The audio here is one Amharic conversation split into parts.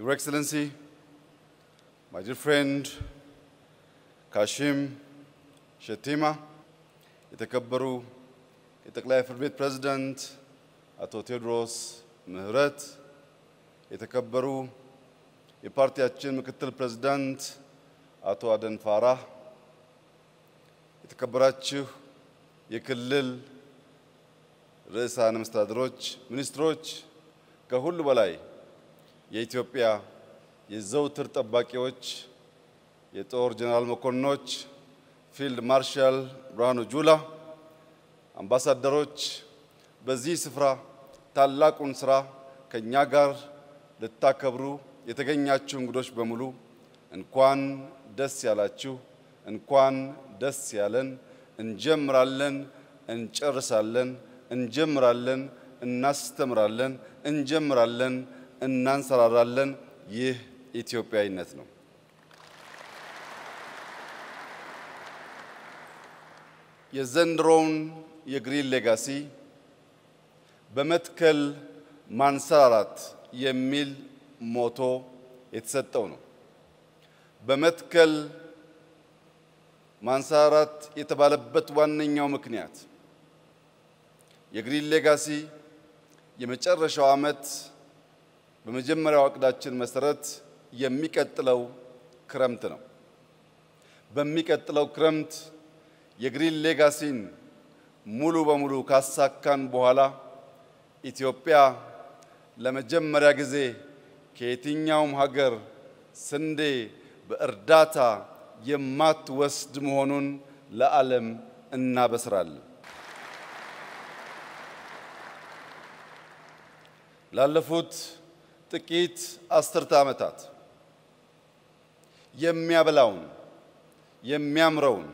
Your Excellency, my dear friend Kashim Shettima, የተከበሩ የጠቅላይ ፍርድ ቤት ፕሬዝዳንት አቶ ቴዎድሮስ ምህረት፣ የተከበሩ የፓርቲያችን ምክትል ፕሬዝዳንት አቶ አደን ፋራህ፣ የተከበራችሁ የክልል ርዕሳነ መስተዳድሮች፣ ሚኒስትሮች፣ ከሁሉ በላይ የኢትዮጵያ የዘውትር ጠባቂዎች፣ የጦር ጀነራል መኮንኖች፣ ፊልድ ማርሻል ብርሃኑ ጁላ፣ አምባሳደሮች፣ በዚህ ስፍራ ታላቁን ስራ ከኛ ጋር ልታከብሩ የተገኛችሁ እንግዶች በሙሉ እንኳን ደስ ያላችሁ፣ እንኳን ደስ ያለን። እንጀምራለን፣ እንጨርሳለን፣ እንጀምራለን፣ እናስተምራለን፣ እንጀምራለን፣ እናንሰራራለን። ይህ ኢትዮጵያዊነት ነው። የዘንድሮውን የግሪን ሌጋሲ በመትከል ማንሰራራት የሚል ሞቶ የተሰጠው ነው። በመትከል ማንሰራራት የተባለበት ዋነኛው ምክንያት የግሪን ሌጋሲ የመጨረሻው ዓመት በመጀመሪያው አቅዳችን መሰረት የሚቀጥለው ክረምት ነው። በሚቀጥለው ክረምት የግሪን ሌጋሲን ሙሉ በሙሉ ካሳካን በኋላ ኢትዮጵያ ለመጀመሪያ ጊዜ ከየትኛውም ሀገር ስንዴ በእርዳታ የማትወስድ መሆኑን ለዓለም እናበስራለን። ላለፉት ጥቂት አስርተ ዓመታት የሚያበላውን የሚያምረውን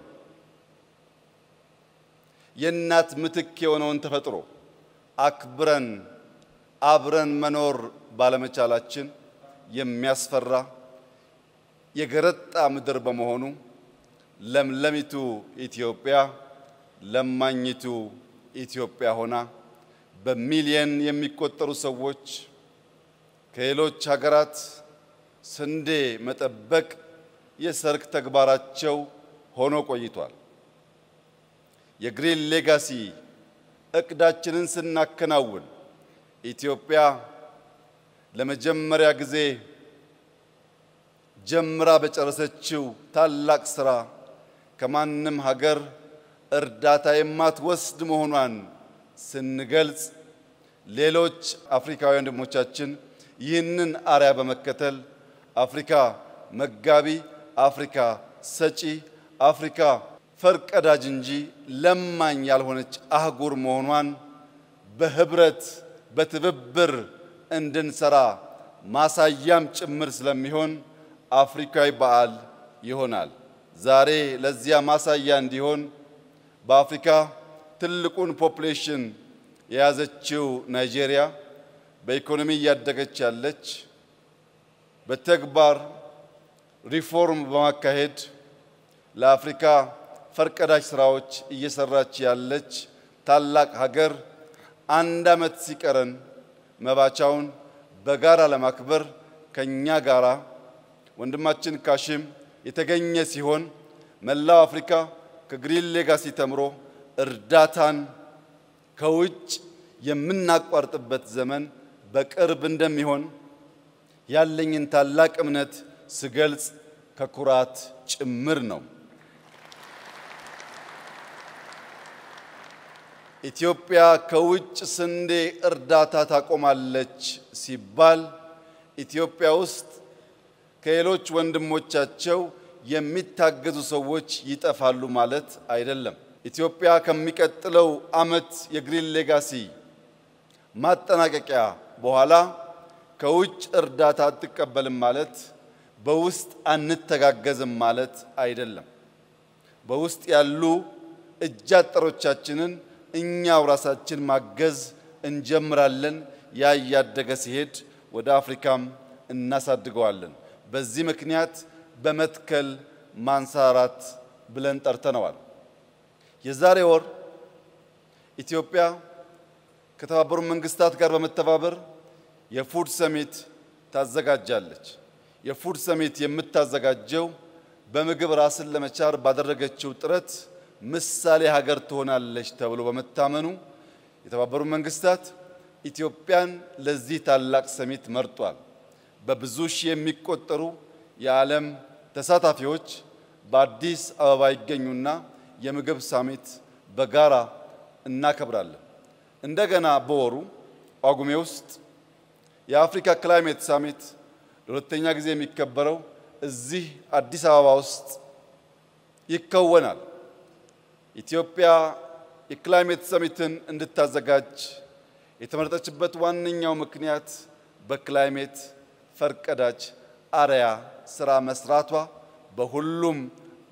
የእናት ምትክ የሆነውን ተፈጥሮ አክብረን አብረን መኖር ባለመቻላችን የሚያስፈራ የገረጣ ምድር በመሆኑ ለምለሚቱ ኢትዮጵያ ለማኝቱ ኢትዮጵያ ሆና በሚሊየን የሚቆጠሩ ሰዎች ከሌሎች ሀገራት ስንዴ መጠበቅ የሰርክ ተግባራቸው ሆኖ ቆይቷል። የግሪን ሌጋሲ እቅዳችንን ስናከናውን ኢትዮጵያ ለመጀመሪያ ጊዜ ጀምራ በጨረሰችው ታላቅ ስራ ከማንም ሀገር እርዳታ የማትወስድ መሆኗን ስንገልጽ ሌሎች አፍሪካውያን ወንድሞቻችን ይህንን አርያ በመከተል አፍሪካ መጋቢ፣ አፍሪካ ሰጪ፣ አፍሪካ ፈርቀዳጅ እንጂ ለማኝ ያልሆነች አህጉር መሆኗን በህብረት በትብብር እንድንሰራ ማሳያም ጭምር ስለሚሆን አፍሪካዊ በዓል ይሆናል። ዛሬ ለዚያ ማሳያ እንዲሆን በአፍሪካ ትልቁን ፖፑሌሽን የያዘችው ናይጄሪያ በኢኮኖሚ ያደገች ያለች በተግባር ሪፎርም በማካሄድ ለአፍሪካ ፈርቀዳጅ ስራዎች እየሰራች ያለች ታላቅ ሀገር አንድ ዓመት ሲቀረን መባቻውን በጋራ ለማክበር ከኛ ጋራ ወንድማችን ካሽም የተገኘ ሲሆን መላው አፍሪካ ከግሪን ሌጋሲ ተምሮ እርዳታን ከውጭ የምናቋርጥበት ዘመን በቅርብ እንደሚሆን ያለኝን ታላቅ እምነት ስገልጽ ከኩራት ጭምር ነው። ኢትዮጵያ ከውጭ ስንዴ እርዳታ ታቆማለች ሲባል ኢትዮጵያ ውስጥ ከሌሎች ወንድሞቻቸው የሚታገዙ ሰዎች ይጠፋሉ ማለት አይደለም። ኢትዮጵያ ከሚቀጥለው ዓመት የግሪን ሌጋሲ ማጠናቀቂያ በኋላ ከውጭ እርዳታ አትቀበልም ማለት በውስጥ አንተጋገዝም ማለት አይደለም። በውስጥ ያሉ እጅ አጠሮቻችንን እኛው ራሳችን ማገዝ እንጀምራለን። ያ ያደገ ሲሄድ ወደ አፍሪካም እናሳድገዋለን። በዚህ ምክንያት በመትከል ማንሰራራት ብለን ጠርተነዋል። የዛሬ ወር ኢትዮጵያ ከተባበሩት መንግስታት ጋር በመተባበር የፉድ ሰሚት ታዘጋጃለች። የፉድ ሰሚት የምታዘጋጀው በምግብ ራስን ለመቻል ባደረገችው ጥረት ምሳሌ ሀገር ትሆናለች ተብሎ በመታመኑ የተባበሩት መንግስታት ኢትዮጵያን ለዚህ ታላቅ ሰሚት መርጧል። በብዙ ሺህ የሚቆጠሩ የዓለም ተሳታፊዎች በአዲስ አበባ ይገኙና የምግብ ሰሚት በጋራ እናከብራለን። እንደገና በወሩ ጳጉሜ ውስጥ የአፍሪካ ክላይሜት ሰሚት ለሁለተኛ ጊዜ የሚከበረው እዚህ አዲስ አበባ ውስጥ ይከወናል። ኢትዮጵያ የክላይሜት ሰሚትን እንድታዘጋጅ የተመረጠችበት ዋነኛው ምክንያት በክላይሜት ፈርቀዳጅ አርአያ ስራ መስራቷ በሁሉም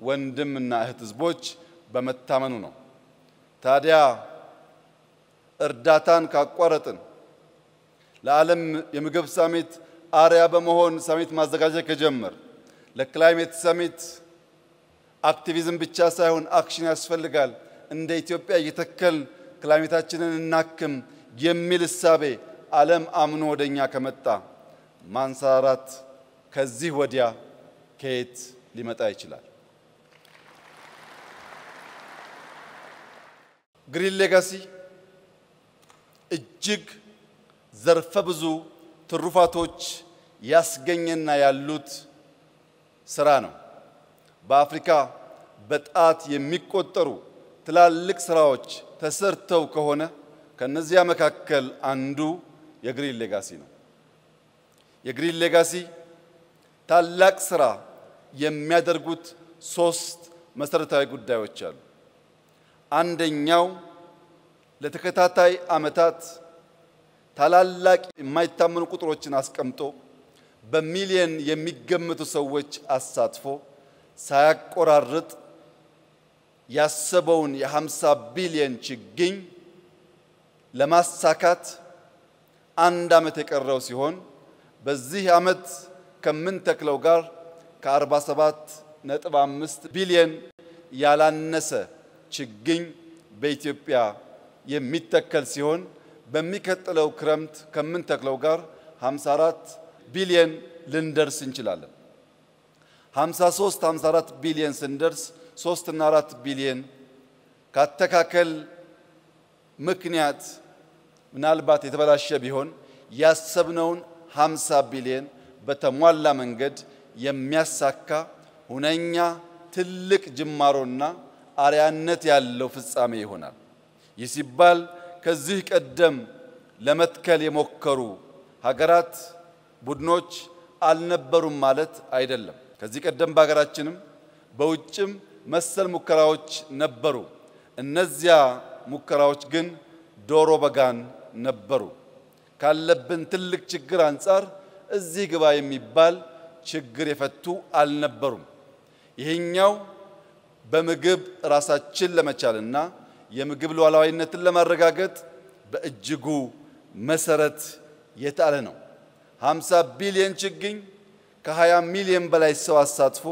ወንድምና እህት ህዝቦች በመታመኑ ነው። ታዲያ እርዳታን ካቋረጥን ለዓለም የምግብ ሰሚት አርአያ በመሆን ሰሚት ማዘጋጀት ከጀመር ለክላይሜት ሰሚት አክቲቪዝም ብቻ ሳይሆን አክሽን ያስፈልጋል። እንደ ኢትዮጵያ እየተከል ክላይሜታችንን እናክም የሚል እሳቤ ዓለም አምኖ ወደኛ ከመጣ ማንሰራራት ከዚህ ወዲያ ከየት ሊመጣ ይችላል? ግሪን ሌጋሲ እጅግ ዘርፈ ብዙ ትሩፋቶች ያስገኘና ያሉት ስራ ነው። በአፍሪካ በጣት የሚቆጠሩ ትላልቅ ስራዎች ተሰርተው ከሆነ ከነዚያ መካከል አንዱ የግሪን ሌጋሲ ነው። የግሪን ሌጋሲ ታላቅ ስራ የሚያደርጉት ሶስት መሰረታዊ ጉዳዮች አሉ። አንደኛው ለተከታታይ ዓመታት ታላላቅ የማይታመኑ ቁጥሮችን አስቀምጦ በሚሊዮን የሚገመቱ ሰዎች አሳትፎ ሳያቆራርጥ ያሰበውን የ50 ቢሊዮን ችግኝ ለማሳካት አንድ ዓመት የቀረው ሲሆን በዚህ ዓመት ከምንተክለው ጋር ከ47.5 ቢሊዮን ያላነሰ ችግኝ በኢትዮጵያ የሚተከል ሲሆን በሚከተለው ክረምት ከምንተክለው ጋር 54 ቢሊዮን ልንደርስ እንችላለን። 54 ቢሊዮን ስንደርስ 3 እና 4 ቢሊዮን ካተካከል ምክንያት ምናልባት የተበላሸ ቢሆን ያሰብነውን 50 ቢሊዮን በተሟላ መንገድ የሚያሳካ ሁነኛ ትልቅ ጅማሮና አርአያነት ያለው ፍጻሜ ይሆናል። ይህ ሲባል ከዚህ ቀደም ለመትከል የሞከሩ ሀገራት ቡድኖች አልነበሩም ማለት አይደለም። ከዚህ ቀደም በሀገራችንም በውጭም መሰል ሙከራዎች ነበሩ። እነዚያ ሙከራዎች ግን ዶሮ በጋን ነበሩ። ካለብን ትልቅ ችግር አንፃር እዚህ ግባ የሚባል ችግር የፈቱ አልነበሩም። ይሄኛው በምግብ ራሳችን ለመቻልና የምግብ ሉዓላዊነትን ለማረጋገጥ በእጅጉ መሰረት የጣለ ነው። 50 ቢሊዮን ችግኝ ከ20 ሚሊዮን በላይ ሰው አሳትፎ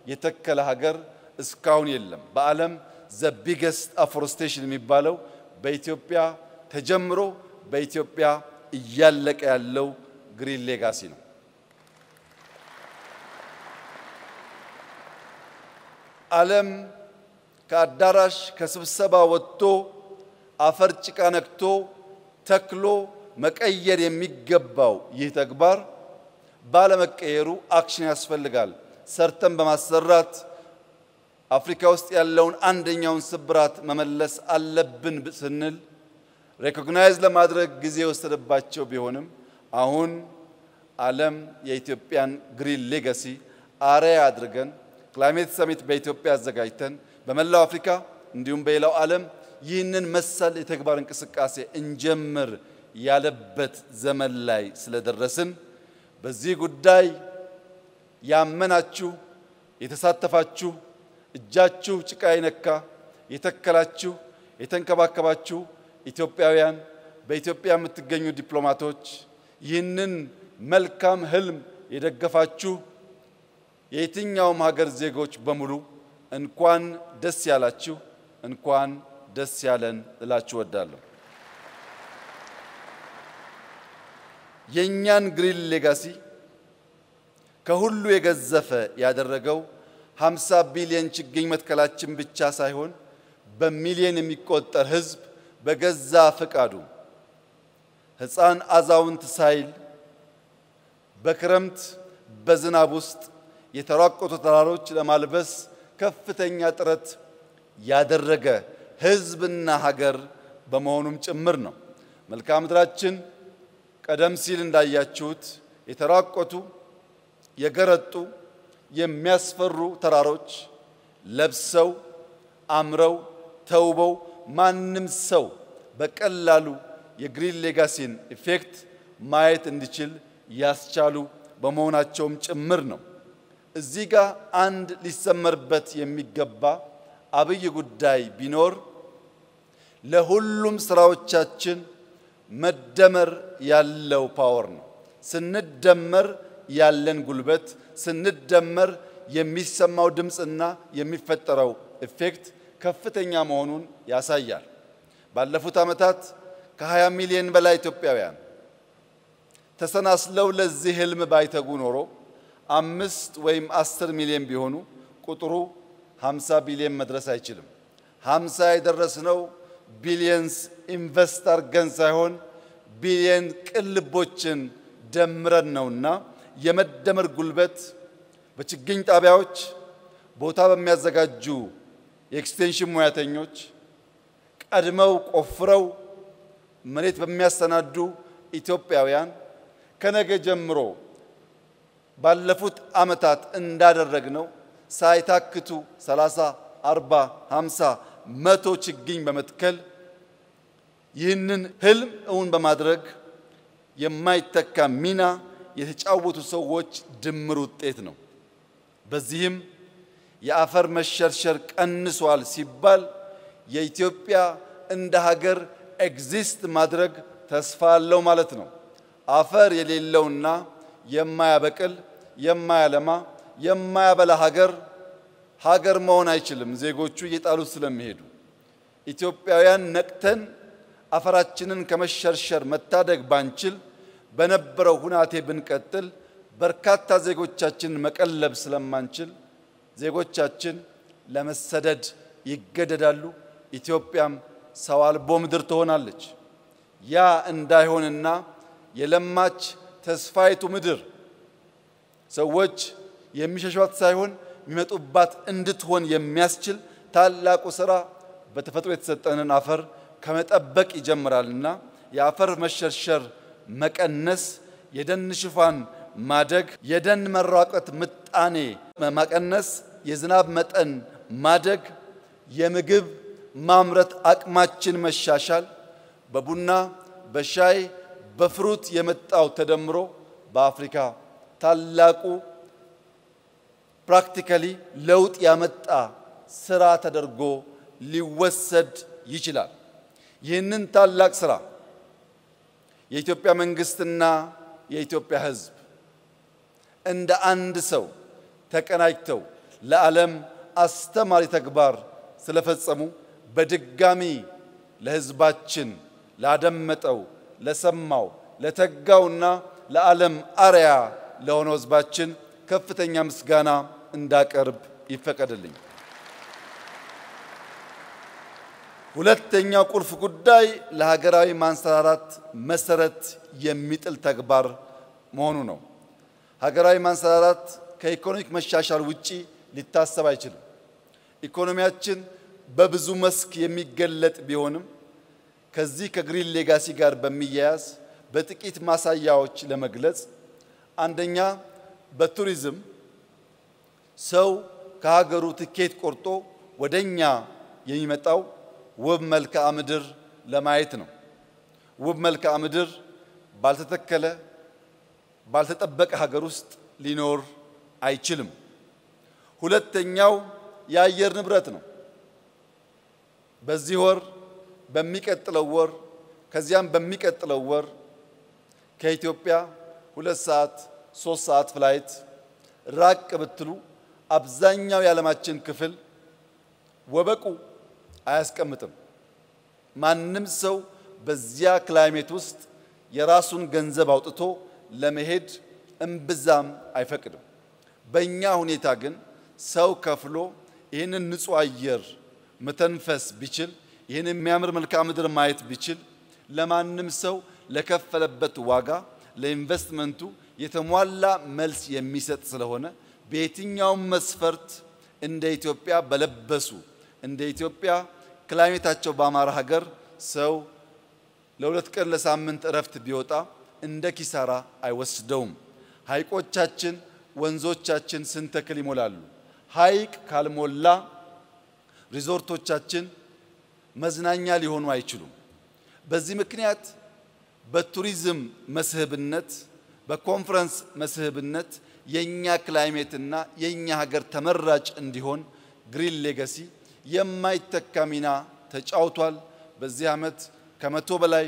የተከለ ሀገር እስካሁን የለም። በዓለም ዘ ቢገስት አፎረስቴሽን የሚባለው በኢትዮጵያ ተጀምሮ በኢትዮጵያ እያለቀ ያለው ግሪን ሌጋሲ ነው። ዓለም ከአዳራሽ ከስብሰባ ወጥቶ አፈር ጭቃ ነክቶ ተክሎ መቀየር የሚገባው ይህ ተግባር ባለመቀየሩ አክሽን ያስፈልጋል። ሰርተን በማሰራት አፍሪካ ውስጥ ያለውን አንደኛውን ስብራት መመለስ አለብን ስንል ሪኮግናይዝ ለማድረግ ጊዜ ወሰደባቸው ቢሆንም አሁን ዓለም የኢትዮጵያን ግሪን ሌጋሲ አርአያ አድርገን ክላይሜት ሰሚት በኢትዮጵያ አዘጋጅተን በመላው አፍሪካ እንዲሁም በሌላው ዓለም ይህንን መሰል የተግባር እንቅስቃሴ እንጀምር ያለበት ዘመን ላይ ስለደረስን በዚህ ጉዳይ ያመናችሁ የተሳተፋችሁ እጃችሁ ጭቃ ይነካ የተከላችሁ የተንከባከባችሁ ኢትዮጵያውያን በኢትዮጵያ የምትገኙ ዲፕሎማቶች ይህንን መልካም ህልም የደገፋችሁ የየትኛውም ሀገር ዜጎች በሙሉ እንኳን ደስ ያላችሁ እንኳን ደስ ያለን እላችሁ ወዳለሁ። የኛን ግሪን ሌጋሲ ከሁሉ የገዘፈ ያደረገው 50 ቢሊዮን ችግኝ መትከላችን ብቻ ሳይሆን በሚሊዮን የሚቆጠር ሕዝብ በገዛ ፈቃዱ ሕፃን አዛውንት ሳይል በክረምት በዝናብ ውስጥ የተራቆቱ ተራሮች ለማልበስ ከፍተኛ ጥረት ያደረገ ሕዝብና ሀገር በመሆኑም ጭምር ነው። መልክዓ ምድራችን ቀደም ሲል እንዳያችሁት የተራቆቱ የገረጡ የሚያስፈሩ ተራሮች ለብሰው አምረው ተውበው ማንም ሰው በቀላሉ የግሪን ሌጋሲን ኢፌክት ማየት እንዲችል ያስቻሉ በመሆናቸውም ጭምር ነው። እዚህ ጋር አንድ ሊሰመርበት የሚገባ አብይ ጉዳይ ቢኖር ለሁሉም ስራዎቻችን መደመር ያለው ፓወር ነው። ስንደመር ያለን ጉልበት ስንደመር የሚሰማው ድምጽና የሚፈጠረው ኢፌክት ከፍተኛ መሆኑን ያሳያል። ባለፉት ዓመታት ከ20 ሚሊዮን በላይ ኢትዮጵያውያን ተሰናስለው ለዚህ ህልም ባይተጉ ኖሮ 5 ወይም 10 ሚሊዮን ቢሆኑ ቁጥሩ 50 ቢሊዮን መድረስ አይችልም። 50 የደረስነው ቢሊየንስ ኢንቨስት አድርገን ሳይሆን ቢሊየን ቅልቦችን ደምረን ነውና የመደመር ጉልበት በችግኝ ጣቢያዎች ቦታ በሚያዘጋጁ የኤክስቴንሽን ሙያተኞች ቀድመው ቆፍረው መሬት በሚያሰናዱ ኢትዮጵያውያን ከነገ ጀምሮ ባለፉት ዓመታት እንዳደረግነው ሳይታክቱ 30 40 50 100 ችግኝ በመትከል ይህንን ህልም እውን በማድረግ የማይተካ ሚና የተጫወቱ ሰዎች ድምር ውጤት ነው። በዚህም የአፈር መሸርሸር ቀንሷል ሲባል የኢትዮጵያ እንደ ሀገር ኤግዚስት ማድረግ ተስፋ አለው ማለት ነው። አፈር የሌለውና የማያበቅል የማያለማ የማያበላ ሀገር መሆን አይችልም። ዜጎቹ እየጣሉት ስለሚሄዱ ኢትዮጵያውያን ነቅተን አፈራችንን ከመሸርሸር መታደግ ባንችል በነበረው ሁናቴ ብንቀጥል በርካታ ዜጎቻችን መቀለብ ስለማንችል ዜጎቻችን ለመሰደድ ይገደዳሉ። ኢትዮጵያም ሰው አልቦ ምድር ትሆናለች። ያ እንዳይሆንና የለማች ተስፋይቱ ምድር ሰዎች የሚሸሿት ሳይሆን የሚመጡባት እንድትሆን የሚያስችል ታላቁ ሥራ በተፈጥሮ የተሰጠንን አፈር ከመጠበቅ ይጀምራልና የአፈር መሸርሸር መቀነስ፣ የደን ሽፋን ማደግ፣ የደን መራቆት ምጣኔ መቀነስ፣ የዝናብ መጠን ማደግ፣ የምግብ ማምረት አቅማችን መሻሻል፣ በቡና በሻይ በፍሩት የመጣው ተደምሮ በአፍሪካ ታላቁ ፕራክቲካሊ ለውጥ ያመጣ ስራ ተደርጎ ሊወሰድ ይችላል። ይህንን ታላቅ ስራ የኢትዮጵያ መንግስትና የኢትዮጵያ ሕዝብ እንደ አንድ ሰው ተቀናጅተው ለዓለም አስተማሪ ተግባር ስለፈጸሙ በድጋሚ ለሕዝባችን ላደመጠው ለሰማው ለተጋውና ለዓለም አርያ ለሆነው ሕዝባችን ከፍተኛ ምስጋና እንዳቀርብ ይፈቀድልኝ። ሁለተኛው ቁልፍ ጉዳይ ለሀገራዊ ማንሰራራት መሰረት የሚጥል ተግባር መሆኑ ነው። ሀገራዊ ማንሰራራት ከኢኮኖሚክ መሻሻል ውጪ ሊታሰብ አይችልም። ኢኮኖሚያችን በብዙ መስክ የሚገለጥ ቢሆንም ከዚህ ከግሪን ሌጋሲ ጋር በሚያያዝ በጥቂት ማሳያዎች ለመግለጽ አንደኛ በቱሪዝም ሰው ከሀገሩ ትኬት ቆርጦ ወደኛ የሚመጣው ውብ መልክዓ ምድር ለማየት ነው። ውብ መልክዓ ምድር ባልተተከለ ባልተጠበቀ ሀገር ውስጥ ሊኖር አይችልም። ሁለተኛው የአየር ንብረት ነው። በዚህ ወር በሚቀጥለው ወር ከዚያም በሚቀጥለው ወር ከኢትዮጵያ 2 ሰዓት 3 ሰዓት ፍላይት ራቅ ብትሉ አብዛኛው የዓለማችን ክፍል ወበቁ አያስቀምጥም። ማንም ሰው በዚያ ክላይሜት ውስጥ የራሱን ገንዘብ አውጥቶ ለመሄድ እምብዛም አይፈቅድም። በእኛ ሁኔታ ግን ሰው ከፍሎ ይህንን ንጹህ አየር መተንፈስ ቢችል ይህን የሚያምር መልክዓ ምድር ማየት ቢችል ለማንም ሰው ለከፈለበት ዋጋ ለኢንቨስትመንቱ የተሟላ መልስ የሚሰጥ ስለሆነ በየትኛው መስፈርት እንደ ኢትዮጵያ በለበሱ እንደ ኢትዮጵያ ክላይሜታቸው ባማረ ሀገር ሰው ለሁለት ቀን ለሳምንት እረፍት ቢወጣ እንደ ኪሳራ አይወስደውም። ሐይቆቻችን ወንዞቻችን ስንተክል ይሞላሉ። ሐይቅ ካልሞላ ሪዞርቶቻችን መዝናኛ ሊሆኑ አይችሉም። በዚህ ምክንያት በቱሪዝም መስህብነት በኮንፈረንስ መስህብነት የኛ ክላይሜትና የኛ ሀገር ተመራጭ እንዲሆን ግሪን ሌጋሲ የማይተካ ሚና ተጫውቷል። በዚህ ዓመት ከመቶ በላይ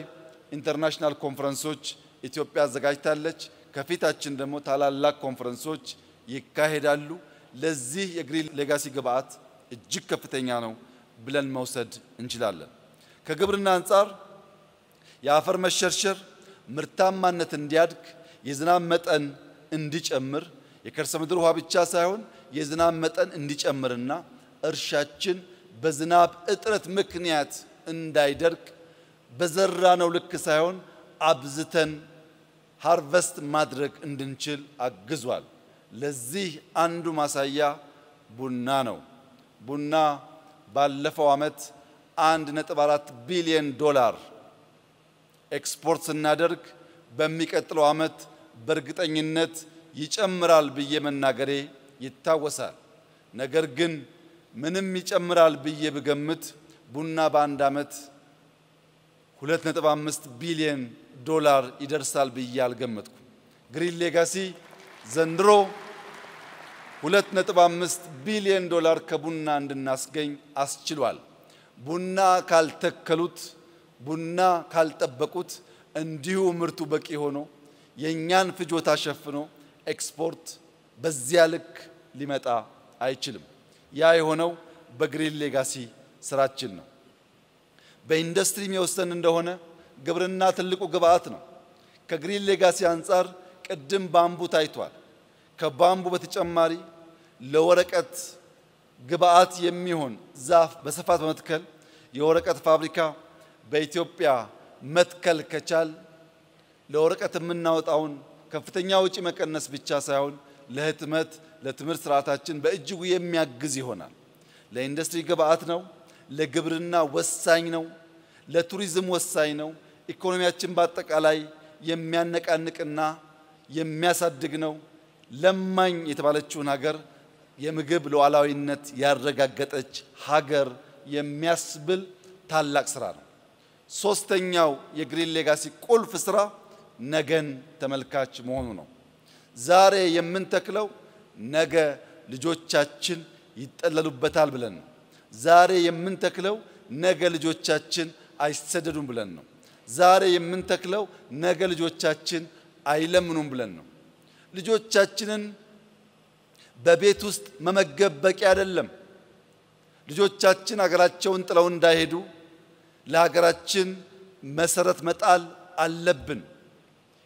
ኢንተርናሽናል ኮንፈረንሶች ኢትዮጵያ አዘጋጅታለች። ከፊታችን ደግሞ ታላላቅ ኮንፈረንሶች ይካሄዳሉ። ለዚህ የግሪን ሌጋሲ ግብዓት እጅግ ከፍተኛ ነው ብለን መውሰድ እንችላለን። ከግብርና አንፃር የአፈር መሸርሸር ምርታማነት እንዲያድግ የዝናብ መጠን እንዲጨምር የከርሰ ምድር ውሃ ብቻ ሳይሆን የዝናብ መጠን እንዲጨምርና እርሻችን በዝናብ እጥረት ምክንያት እንዳይደርቅ በዘራነው ልክ ሳይሆን አብዝተን ሃርቨስት ማድረግ እንድንችል አግዟል። ለዚህ አንዱ ማሳያ ቡና ነው። ቡና ባለፈው ዓመት 1.4 ቢሊዮን ዶላር ኤክስፖርት ስናደርግ በሚቀጥለው ዓመት በእርግጠኝነት ይጨምራል ብዬ መናገሬ ይታወሳል። ነገር ግን ምንም ይጨምራል ብዬ ብገምት ቡና በአንድ ዓመት 2.5 ቢሊዮን ዶላር ይደርሳል ብዬ አልገመትኩም። ግሪን ሌጋሲ ዘንድሮ 2.5 ቢሊዮን ዶላር ከቡና እንድናስገኝ አስችሏል። ቡና ካልተከሉት ቡና ካልጠበቁት እንዲሁ ምርቱ በቂ ሆኖ የኛን ፍጆታ ሸፍኖ ኤክስፖርት በዚያ ልክ ሊመጣ አይችልም። ያ የሆነው በግሪን ሌጋሲ ስራችን ነው። በኢንዱስትሪ የሚወሰን እንደሆነ ግብርና ትልቁ ግብዓት ነው። ከግሪን ሌጋሲ አንፃር ቅድም ባምቡ ታይቷል። ከባምቡ በተጨማሪ ለወረቀት ግብዓት የሚሆን ዛፍ በስፋት በመትከል የወረቀት ፋብሪካ በኢትዮጵያ መትከል ከቻል ለወረቀት የምናወጣውን ከፍተኛ ወጪ መቀነስ ብቻ ሳይሆን ለህትመት ለትምህርት ስርዓታችን በእጅጉ የሚያግዝ ይሆናል። ለኢንዱስትሪ ግብዓት ነው። ለግብርና ወሳኝ ነው። ለቱሪዝም ወሳኝ ነው። ኢኮኖሚያችን በአጠቃላይ የሚያነቃንቅና የሚያሳድግ ነው። ለማኝ የተባለችውን ሀገር የምግብ ሉዓላዊነት ያረጋገጠች ሀገር የሚያስብል ታላቅ ስራ ነው። ሶስተኛው የግሪን ሌጋሲ ቁልፍ ስራ ነገን ተመልካች መሆኑ ነው። ዛሬ የምንተክለው ነገ ልጆቻችን ይጠለሉበታል ብለን ነው። ዛሬ የምንተክለው ነገ ልጆቻችን አይሰደዱም ብለን ነው። ዛሬ የምንተክለው ነገ ልጆቻችን አይለምኑም ብለን ነው። ልጆቻችንን በቤት ውስጥ መመገብ በቂ አይደለም። ልጆቻችን ሀገራቸውን ጥለው እንዳይሄዱ ለሀገራችን መሰረት መጣል አለብን።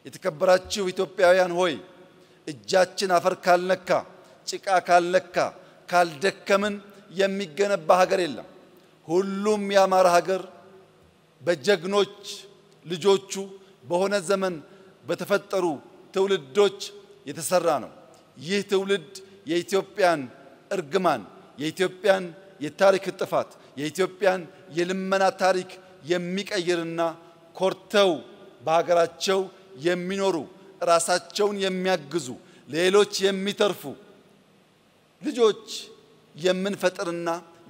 የተከበራችሁ ኢትዮጵያውያን ሆይ እጃችን አፈር ካልነካ ጭቃ ካልነካ ካልደከምን የሚገነባ ሀገር የለም። ሁሉም ያማረ ሀገር በጀግኖች ልጆቹ በሆነ ዘመን በተፈጠሩ ትውልዶች የተሰራ ነው። ይህ ትውልድ የኢትዮጵያን እርግማን የኢትዮጵያን የታሪክ ጥፋት የኢትዮጵያን የልመና ታሪክ የሚቀይርና ኮርተው በሀገራቸው የሚኖሩ ራሳቸውን የሚያግዙ ሌሎች የሚተርፉ ልጆች የምንፈጥርና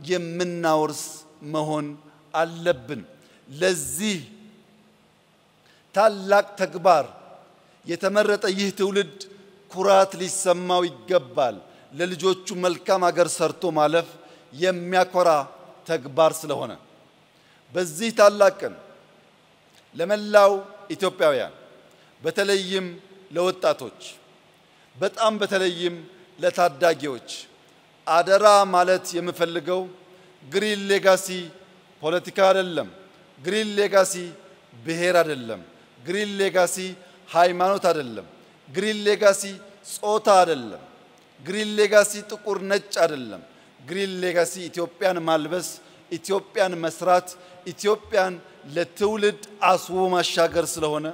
የምናወርስ መሆን አለብን። ለዚህ ታላቅ ተግባር የተመረጠ ይህ ትውልድ ኩራት ሊሰማው ይገባል። ለልጆቹ መልካም ሀገር ሰርቶ ማለፍ የሚያኮራ ተግባር ስለሆነ በዚህ ታላቅ ቀን ለመላው ኢትዮጵያውያን በተለይም ለወጣቶች በጣም በተለይም ለታዳጊዎች አደራ ማለት የምፈልገው ግሪን ሌጋሲ ፖለቲካ አይደለም። ግሪን ሌጋሲ ብሔር አይደለም። ግሪን ሌጋሲ ሃይማኖት አይደለም። ግሪን ሌጋሲ ጾታ አይደለም። ግሪን ሌጋሲ ጥቁር ነጭ አይደለም። ግሪን ሌጋሲ ኢትዮጵያን ማልበስ፣ ኢትዮጵያን መስራት፣ ኢትዮጵያን ለትውልድ አስቦ ማሻገር ስለሆነ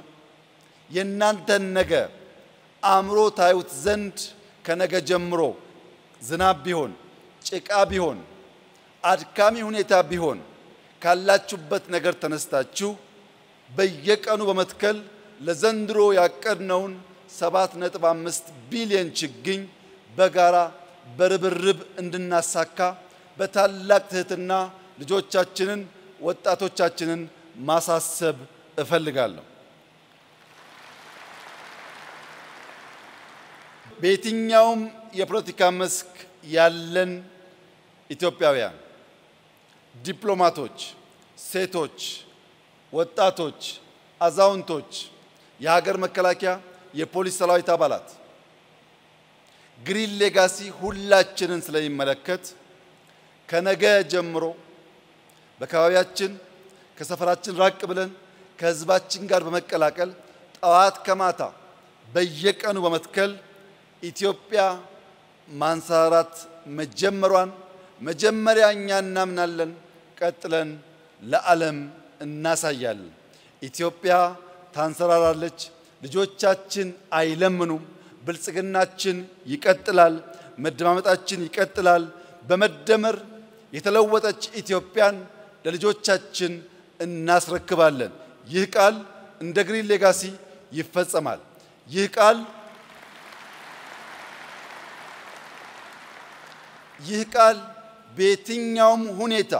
የናንተን ነገ አምሮ ታዩት ዘንድ ከነገ ጀምሮ ዝናብ ቢሆን ጭቃ ቢሆን አድካሚ ሁኔታ ቢሆን ካላችሁበት ነገር ተነስታችሁ በየቀኑ በመትከል ለዘንድሮ ያቀድነውን 7.5 ቢሊዮን ችግኝ በጋራ በርብርብ እንድናሳካ በታላቅ ትህትና ልጆቻችንን ወጣቶቻችንን ማሳሰብ እፈልጋለሁ። በየትኛውም የፖለቲካ መስክ ያለን ኢትዮጵያውያን ዲፕሎማቶች፣ ሴቶች፣ ወጣቶች፣ አዛውንቶች፣ የሀገር መከላከያ፣ የፖሊስ ሰራዊት አባላት ግሪን ሌጋሲ ሁላችንን ስለሚመለከት ከነገ ጀምሮ በአካባቢያችን ከሰፈራችን ራቅ ብለን ከህዝባችን ጋር በመቀላቀል ጠዋት ከማታ በየቀኑ በመትከል ኢትዮጵያ ማንሰራራት መጀመሯን መጀመሪያ እኛ እናምናለን፣ ቀጥለን ለዓለም እናሳያለን። ኢትዮጵያ ታንሰራራለች። ልጆቻችን አይለምኑም። ብልጽግናችን ይቀጥላል። መደማመጣችን ይቀጥላል። በመደመር የተለወጠች ኢትዮጵያን ለልጆቻችን እናስረክባለን። ይህ ቃል እንደ ግሪን ሌጋሲ ይፈጸማል። ይህ ቃል በየትኛውም ሁኔታ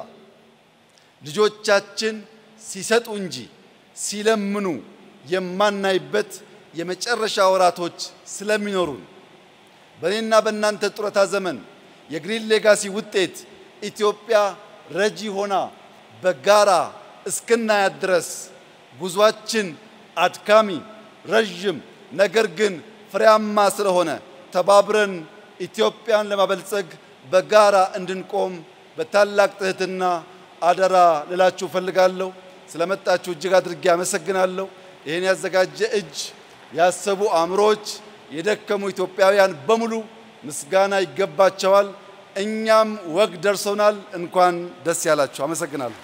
ልጆቻችን ሲሰጡ እንጂ ሲለምኑ የማናይበት የመጨረሻ ወራቶች ስለሚኖሩን በእኔና በእናንተ ጡረታ ዘመን የግሪን ሌጋሲ ውጤት ኢትዮጵያ ረጂ ሆና በጋራ እስክናያት ድረስ ጉዟችን አድካሚ ረጅም ነገር ግን ፍሬያማ ስለሆነ ተባብረን ኢትዮጵያን ለማበልጸግ በጋራ እንድንቆም በታላቅ ትህትና አደራ ልላችሁ ፈልጋለሁ። ስለመጣችሁ እጅግ አድርጌ አመሰግናለሁ። ይሄን ያዘጋጀ እጅ፣ ያሰቡ አእምሮች፣ የደከሙ ኢትዮጵያውያን በሙሉ ምስጋና ይገባቸዋል። እኛም ወግ ደርሶናል። እንኳን ደስ ያላችሁ። አመሰግናለሁ።